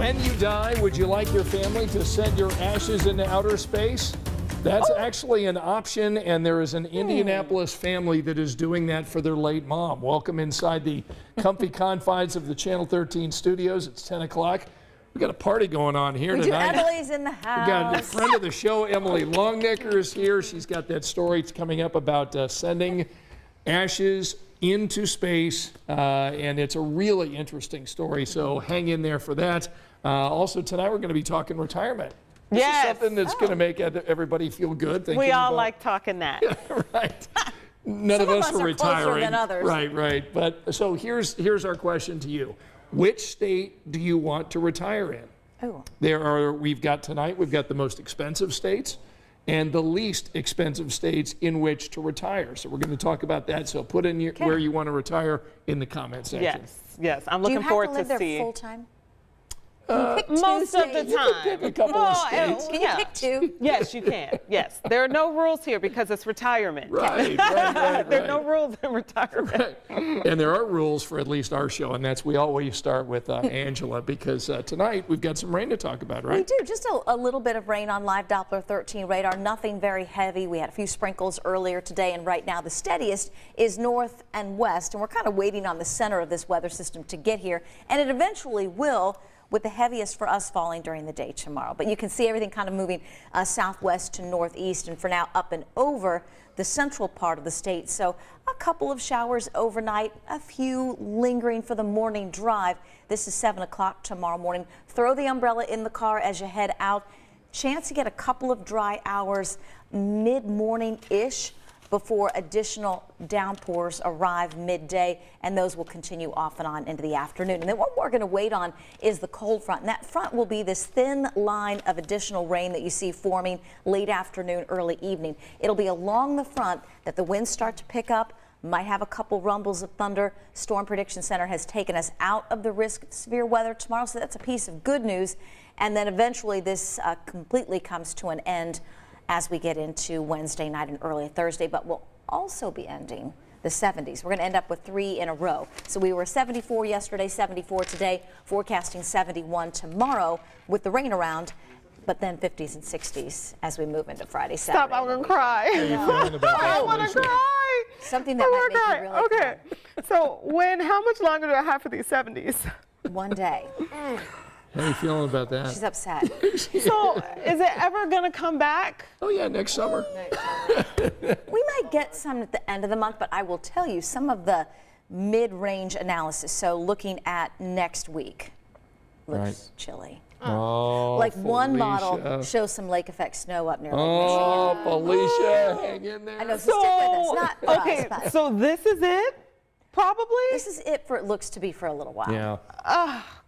When you die, would you like your family to send your ashes into outer space? That's actually an option, and there is an Indianapolis family that is doing that for their late mom. Welcome inside the comfy confines of the Channel 13 studios. It's 10 o'clock. We got a party going on here tonight. Emily's in the house. We got a friend of the show, Emily Longnecker, is here. She's got that story coming up about sending ashes into space, and it's a really interesting story, so hang in there for that. Also, tonight we're going to be talking retirement. This is something that's going to make everybody feel good. We all like talking that. Right. None of us are retiring. Than others. Right. But so here's our question to you. Which state do you want to retire in? Oh. We've got the most expensive states and the least expensive states in which to retire. So we're going to talk about that. So put in where you want to retire in the comment section. Yes. I'm looking forward to see. Do you have to live there full time? Most of the time. Pick a couple of states. Can you pick two? Yes, you can. Yes. There are no rules here because it's retirement. Right. There are no rules in retirement. Right. And there are rules for at least our show, and that's we always start with Angela, because tonight we've got some rain to talk about, right? We do. Just a little bit of rain on live Doppler 13 radar. Nothing very heavy. We had a few sprinkles earlier today, and right now the steadiest is north and west, and we're kind of waiting on the center of this weather system to get here, and it eventually will, with the heaviest for us falling during the day tomorrow. But you can see everything kind of moving southwest to northeast, and for now up and over the central part of the state. So a couple of showers overnight, a few lingering for the morning drive. This is 7 o'clock tomorrow morning. Throw the umbrella in the car as you head out. Chance to get a couple of dry hours mid-morning-ish before additional downpours arrive midday, and those will continue off and on into the afternoon. And then what we're going to wait on is the cold front, and that front will be this thin line of additional rain that you see forming late afternoon, early evening. It'll be along the front that the winds start to pick up, might have a couple rumbles of thunder. Storm Prediction Center has taken us out of the risk of severe weather tomorrow, so that's a piece of good news. And then eventually this completely comes to an end as we get into Wednesday night and early Thursday, but we'll also be ending the 70s. We're going to end up with 3 in a row. So we were 74 yesterday, 74 today, forecasting 71 tomorrow with the rain around, but then 50s and 60s as we move into Friday, Saturday. Stop, I'm going to cry. How are you feeling about that, I want to Felicia? cry. Something that might make you really Okay, so how much longer do I have for these 70s? One day. How are you feeling about that? She's upset. So is it ever going to come back? Oh yeah, next summer. We might get some at the end of the month, but I will tell you some of the mid-range analysis. So looking at next week, looks chilly. Oh, Like one Felicia. model shows some lake effect snow up near Lake Oh, Michigan. Felicia, hang in there. I know, so stick with us. Not for okay, us, but so this is it? Probably? this is it for it looks to be for a little while. Yeah.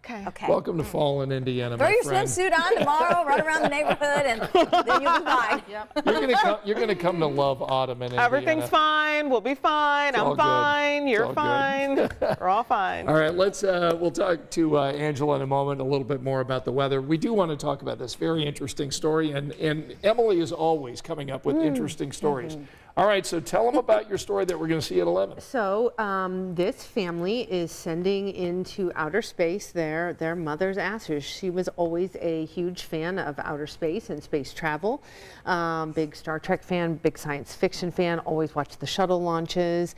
Okay. Okay. Welcome to fall in Indiana, Throw my your friend. swimsuit on tomorrow, run around the neighborhood, and then you'll be fine. You're gonna come to love autumn in Indiana. Everything's fine. We'll be fine. all I'm good. fine. It's You're all fine. We're all fine. All right, we'll talk to Angela in a moment a little bit more about the weather. We do want to talk about this very interesting story, and Emily is always coming up with interesting stories. All right, so tell them about your story that we're going to see at 11. So this family is sending into outer space their mother's ashes. She was always a huge fan of outer space and space travel. Big Star Trek fan, big science fiction fan, always watched the shuttle launches.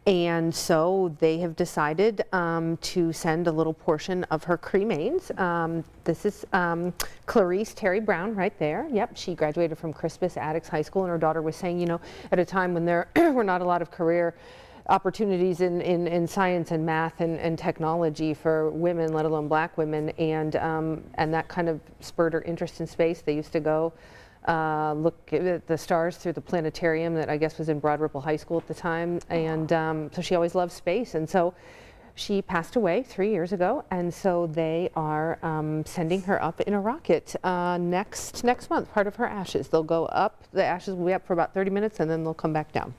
And so they have decided to send a little portion of her cremains. This is Clarice Terry Brown right there. Yep, she graduated from Crispus Attucks High School, and her daughter was saying, you know, at a time when there were not a lot of career opportunities in science and math and technology for women, let alone black women, and that kind of spurred her interest in space. They used to go look at the stars through the planetarium that I guess was in Broad Ripple High School at the time, and so she always loved space, and so she passed away 3 years ago, and so they are sending her up in a rocket next month, part of her ashes. They'll go up, the ashes will be up for about 30 minutes, and then they'll come back down.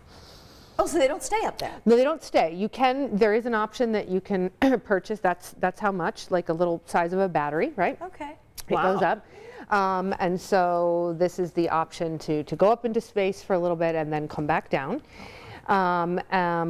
Oh, so they don't stay up there? No, they don't stay. You can, there is an option that you can purchase. That's how much, like a little size of a battery, right? Okay. It goes up. And so this is the option to go up into space for a little bit and then come back down. How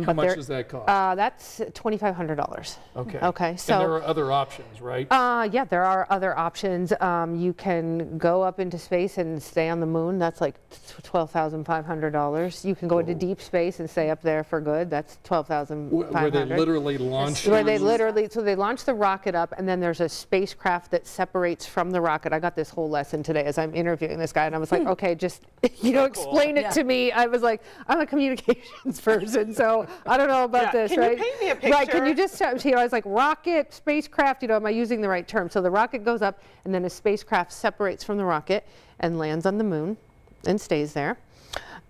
But much does that cost? That's $2,500. Okay. Okay, so. And there are other options, right? Yeah, there are other options. You can go up into space and stay on the moon. That's like $12,500. You can go into deep space and stay up there for good. That's $12,500. Where they literally launch Where they you? literally, so they launch the rocket up, and then there's a spacecraft that separates from the rocket. I got this whole lesson today as I'm interviewing this guy, and I was like, okay, just explain it to me. I was like, I'm a communications person, so I don't know about this, Can right? you paint me a picture? Right? Can you just, I was like, rocket, spacecraft. Am I using the right term? So the rocket goes up, and then a spacecraft separates from the rocket and lands on the moon and stays there.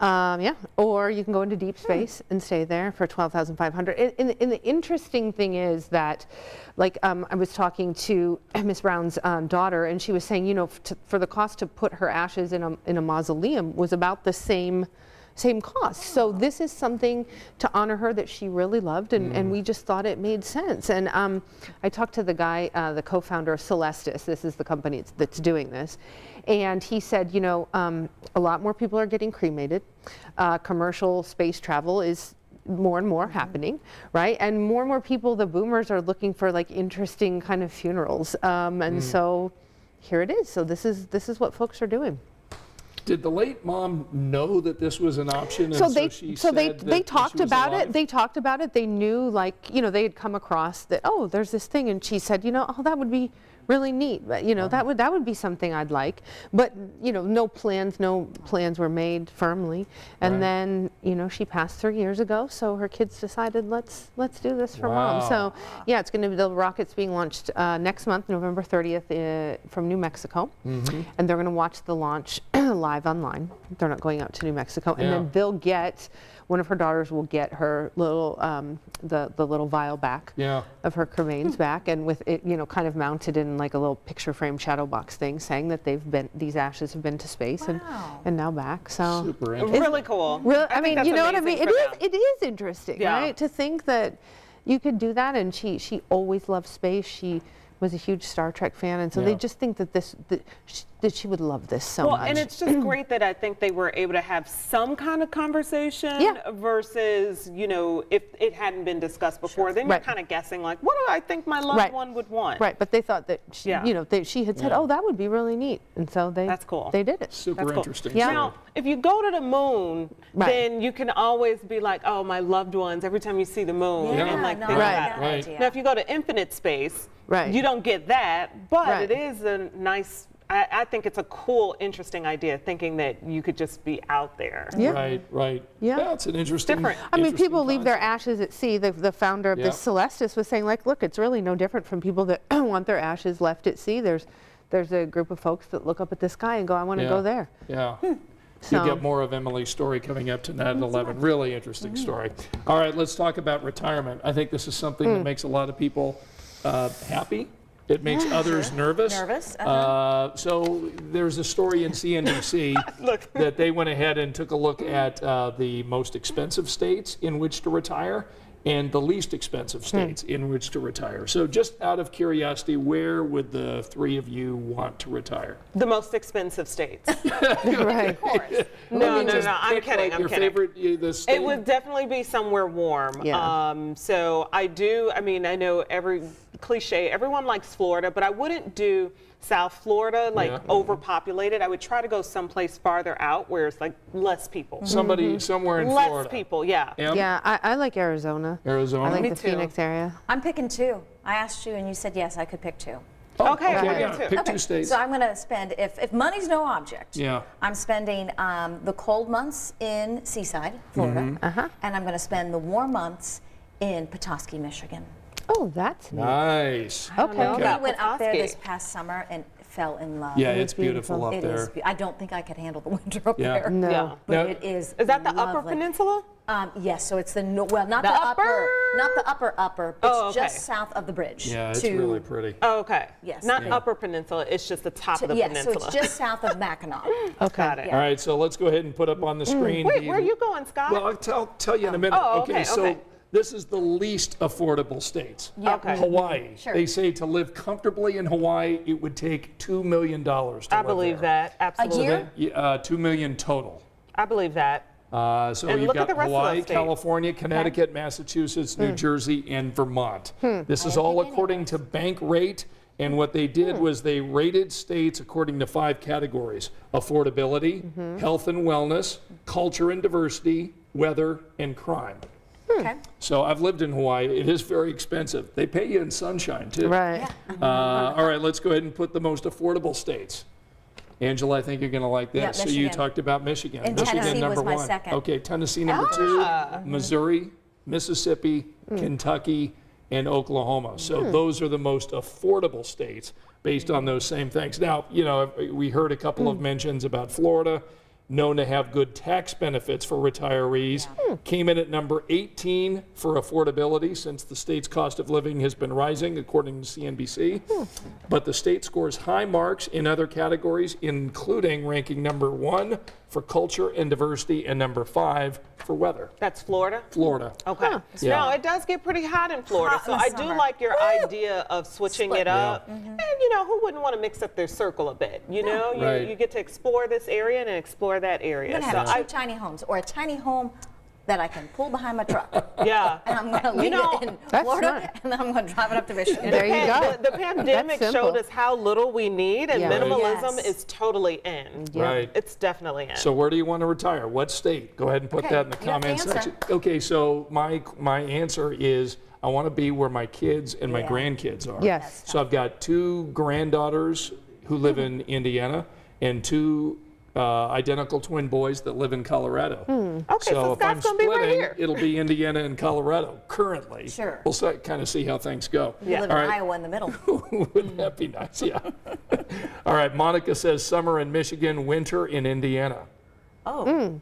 Yeah, or you can go into deep space and stay there for $12,500. And the interesting thing is that, like, I was talking to Miss Brown's daughter, and she was saying, for the cost to put her ashes in a mausoleum was about the same cost. So this is something to honor her that she really loved, and we just thought it made sense. And I talked to the guy, the co-founder of Celestis. This is the company that's doing this. And he said, a lot more people are getting cremated. Commercial space travel is more and more happening, right? And more people, the boomers, are looking for like interesting kind of funerals. And so here it is. So this is what folks are doing. Did the late mom know that this was an option? So And they she so they said that they when talked she was about alive? it. They talked about it. They knew, like, they had come across that, oh, there's this thing, and she said, oh, that would be really neat. But that would be something I'd like. But no plans were made firmly. And Right. then she passed 3 years ago, so her kids decided let's do this for Wow. mom. So yeah, it's going to be, the rocket's being launched next month, November 30th, from New Mexico, and they're going to watch the launch live online. They're not going out to New Mexico, and Yeah. then they'll get, one of her daughters will get her little the little vial back Yeah. of her remains back, and with it kind of mounted in like a little picture frame shadow box thing, saying that these ashes have been to space and now back. So Super interesting. Really cool. I mean, think you know that's what I mean? amazing for them. It is interesting, Yeah. right? To think that you could do that, and she always loved space. She was a huge Star Trek fan, and so they Yeah. just think that she would love this so Well, much. and it's just great that I think they were able to have some kind of conversation Yeah. versus, if it hadn't been discussed before, then Right. you're kind of guessing like, what do I think my loved Right. one would want? Right, but they thought that she, Yeah. she had said, Yeah. "Oh, that would be really neat," and so That's cool. They did it. Super That's cool. interesting. Yeah. Now, if you go to the moon, Right. then you can always be like, oh, my loved ones, every time you see the moon, Yeah. and like no, think I Right. like about that it. Right. idea. Now, if you go to infinite space, Right. you don't get that, but Right. it is a nice, I think it's a cool, interesting idea, thinking that you could just be out there. Yeah. Right. Yeah. It's an interesting. Different. I mean, interesting people leave their concept. ashes at sea. The founder of Yeah. this Celestis was saying, like, look, it's really no different from people that want their ashes left at sea. There's a group of folks that look up at the sky and go, I want to Yeah. go there. Yeah. So- You'll get more of Emily's story coming up tonight at 11. Really interesting story. All right, let's talk about retirement. I think this is something that makes a lot of people happy. It makes others nervous. Nervous, So there's a story in CNBC that they went ahead and took a look at the most expensive states in which to retire and the least expensive states in which to retire. So just out of curiosity, where would the three of you want to retire? The most expensive states. Right. No, I'm Pick, kidding. like, I'm your kidding. favorite, the state? It would definitely be somewhere warm. Yeah. So I know every cliche, everyone likes Florida, but I wouldn't do South Florida, like Yeah. overpopulated. I would try to go someplace farther out where it's like less people. Somebody somewhere in Less Florida. people, yeah. Em? Yeah, I like Arizona. Arizona? I like Me the too. Phoenix area. I'm picking two. I asked you and you said yes, I could pick two. Oh, Okay, okay, right. yeah. Too. Pick Okay, two states. so I'm going to spend, if money's no object, Yeah. I'm spending the cold months in Seaside, Florida, and I'm going to spend the warm months in Petoskey, Michigan. Oh, that's neat. Nice. Okay. know We about went up there Petoskey. this past summer and fell in love. Yeah, It it's is beautiful beautiful. up It there. is. I don't think I could handle the winter up Yeah. there. No. Yeah. But Now- it is. Is that the Upper lovely. Peninsula? Yes, so it's the well, not The the upper? not the upper. It's Oh, okay. just south of the bridge. Yeah, it's to, really pretty. Oh, okay. Yes. Not Yeah. Upper Peninsula, it's just the top of the Yes, peninsula. so it's just south of Mackinac. Okay. Got it. Yeah. All right, so let's go ahead and put up on the screen. Wait, the- where are you going, Scott? Well, I'll tell you in a minute. Oh, okay, so okay. this is the least affordable states. Yeah. Okay. Hawaii. Sure. They say to live comfortably in Hawaii, it would take $2 million to I live believe there. that, absolutely. year? Yeah, $2 million total. I believe that. So And you've look at got the rest of Hawaii, those states. California, Connecticut, Massachusetts, New Jersey, and Vermont. This is all according to bank rate. And what they did was they rated states according to 5 categories: affordability, health and wellness, culture and diversity, weather, and crime. Okay. So I've lived in Hawaii. It is very expensive. They pay you in sunshine, too. Right. All right, let's go ahead and put the most affordable states. Angela, I think you're going to like this. Yeah, So you Michigan. talked about Michigan. And Michigan Tennessee number was my 1. second. Okay, Tennessee number 2, Missouri, Mississippi, Kentucky, and Oklahoma. So those are the most affordable states based on those same things. Now, you know, we heard a couple of mentions about Florida, known to have good tax benefits for retirees. Came in at number 18 for affordability since the state's cost of living has been rising, according to CNBC. But the state scores high marks in other categories, including ranking number 1 for culture and diversity and number 5 for weather. That's Florida? Florida. Okay. Yeah. Now, it does get pretty hot in Florida, Hot so in the I do summer. like your idea of switching it up. Yeah. And, you know, who wouldn't want to mix up their circle a bit? You know, Right. you get to explore this area and explore that area. I'm going to have 2 tiny homes, or a tiny home that I can pull behind my truck. yeah. And I'm going to leave know, it in that's Florida, smart. and then I'm going to drive it up to Michigan. There you go. The pandemic That's showed simple. us how little we need, and Yeah. minimalism Yes. is totally in. Yeah. Right. It's definitely in. So where do you want to retire? What state? Go ahead and put Okay, that in the you have to comment answer. section. Okay, so my answer is I want to be where my kids and my Yeah. grandkids are. Yes. So I've got 2 granddaughters who live in Indiana and 2 identical twin boys that live in Colorado. Okay, so if I'm Scott's gonna be right splitting, here. it'll be Indiana and Colorado currently. Sure. We'll kind of see how things go. You live in All right. Iowa in the middle. Wouldn't that be nice? Yeah. All right. Monica says summer in Michigan, winter in Indiana. Oh,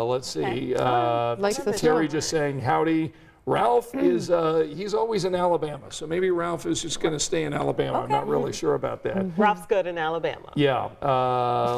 Let's see. Likes the Terry snow. just saying howdy. Ralph is, he's always in Alabama. So maybe Ralph is just going to stay in Alabama. I'm not really sure about that. Ralph's good in Alabama. Yeah.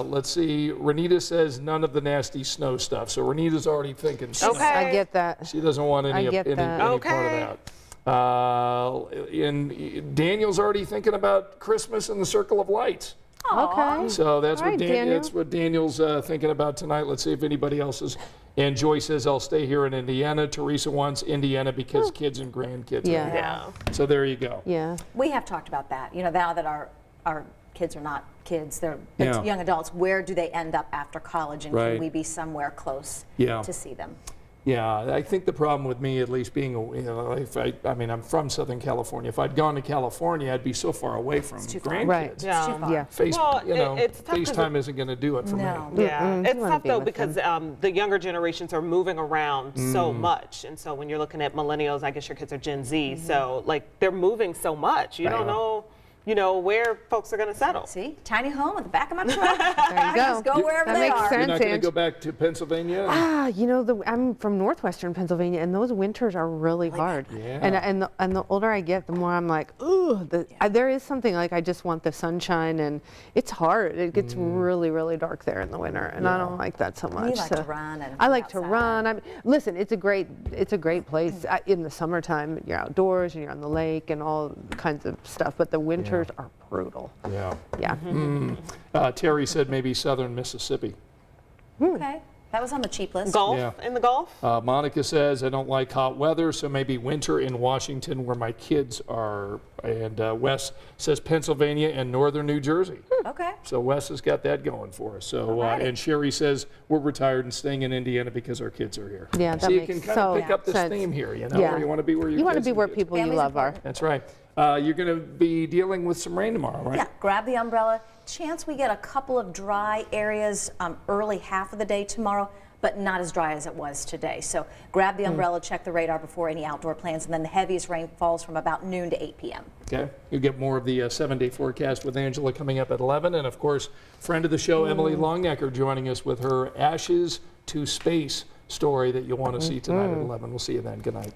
Let's see. Renita says none of the nasty snow stuff. So Renita's already thinking snow. Okay. I get that. She doesn't want any, I get any, that. any part of Okay. that. And Daniel's already thinking about Christmas and the Circle of Lights. Okay. So that's All what right, Daniel. that's what Daniel's thinking about tonight. Let's see if anybody else is. And Joy says, I'll stay here in Indiana. Teresa wants Indiana because kids and grandkids Yeah. are here. Yeah. So there you go. Yeah. we have talked about that. You know, now that our kids are not kids, they're Yeah. young adults, where do they end up after college, and Right. can we be somewhere close Yeah. to see them? Yeah, I think the problem with me, at least being, you know, if I mean, I'm from Southern California. If I'd gone to California, I'd be so far away from too far. grandkids. Right. It's Yeah. too far. Yeah. Well, You know, it's tough 'cause FaceTime isn't going to do it for No. me. Yeah, you it's wanna tough be though with because the younger generations are moving around so much, and so when you're looking at millennials, I guess your kids are Gen Z, so like they're moving so much. You don't Right. know, you know, where folks are going to settle. See, tiny home at the back of my truck. There you go. Just go wherever That they makes are. sense. You're not going to Ange. go back to Pennsylvania? You know, I'm from northwestern Pennsylvania, and those winters are really hard. Yeah. And the older I get, the more I'm like, ooh, there is something like I just want the sunshine, and it's hard. It gets really, really dark there in the winter, and I don't like that so much. like so to run and I be like to outside. run. I mean, listen, it's a great place in the summertime. You're outdoors and you're on the lake and all kinds of stuff, but the winters are brutal. Yeah. Yeah. Terry said maybe southern Mississippi. Okay, that was on the cheap list. Golf Yeah. in the Gulf. Monica says, I don't like hot weather, so maybe winter in Washington where my kids are. And Wes says Pennsylvania and northern New Jersey. Okay. So Wes has got that going for us. So Alrighty. and Sherry says we're retired and staying in Indiana because our kids are here. Yeah, that so you makes can kind so of pick up this sense. theme here. You know, Yeah. where you want to be where your You want to kids be and where kids. people you Family's love are. important. That's right. You're going to be dealing with some rain tomorrow, right? Yeah, grab the umbrella. Chance we get a couple of dry areas early half of the day tomorrow, but not as dry as it was today. So grab the umbrella, check the radar before any outdoor plans, and then the heaviest rain falls from about noon to 8 p.m. Okay. You'll get more of the 7-day forecast with Angela coming up at 11. And of course, friend of the show, Emily Longnecker, joining us with her Ashes to Space story that you'll want to see tonight at 11. We'll see you then. Good night.